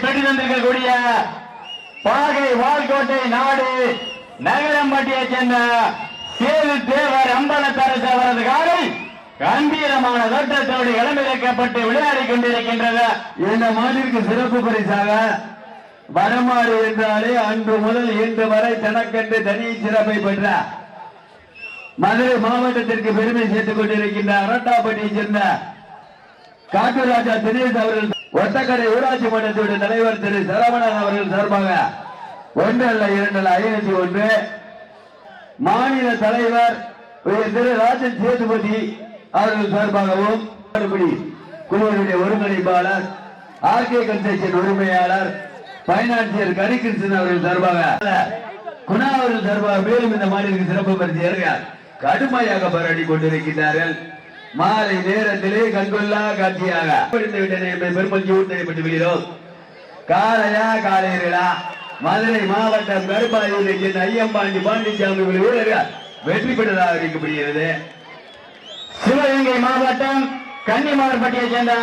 பெற்று தந்திருக்கக்கூடிய பாகை வால்கோட்டை நாடு நகரம்பட்டியை சேர்ந்த சேது தேவர் அம்பலத்தரசு அவரது காலை கம்பீரமான தோற்றத்தோடு களமிறக்கப்பட்டு விளையாடி கொண்டிருக்கின்றது. இந்த மாநிலக்கு சிறப்பு பரிசாக வடமாடு என்றாலே அன்று முதல் இன்று வரை தனக்கென்று தனி சிறப்பை பெற்ற மதுரை மாவட்டத்திற்கு பெருமை சேர்த்துக் கொண்டிருக்கின்ற அரட்டாப்பட்டியை சேர்ந்த காட்டுராஜா தினேஷ் அவர்கள் ஒத்தக்கரை ஊராட்சி மன்றத்துடைய தலைவர் திரு சரவணன் அவர்கள் சார்பாக 1 அல்ல 2 அல்ல 501 மாநில தலைவர் திரு ராஜன் சேதுபதி அவர்கள் சார்பாகவும் குழுவினுடைய ஒருங்கிணைப்பாளர் ஆர்கே கன்ஸ்ட்ரக்ஷன் உரிமையாளர் பைனான்சியர் கரிகிருஷ்ணன் அவர்கள் சார்பாக குணா அவர்கள் சார்பாக மேலும் இந்த மாநிலத்துக்கு சிறப்பு பரிசு கடுமையாக போராடி கொண்டிருக்கிறார்கள். மாலை நேரத்திலே கண்கொள்ளா காட்சியாக பெருமஞ்சி ஊட்டப்பட்டு விடுகிறோம். காலையா காலையிலா மதுரை மாவட்டம் கருப்பாயூரை சேர்ந்த ஐயம்பாண்டி பாண்டிச்சாமி வீரர்கள் வெற்றி பெற்றதாக அறிவிக்கப்படுகிறது. சிவகங்கை மாவட்டம் கன்னிமார்பட்டியை சேர்ந்த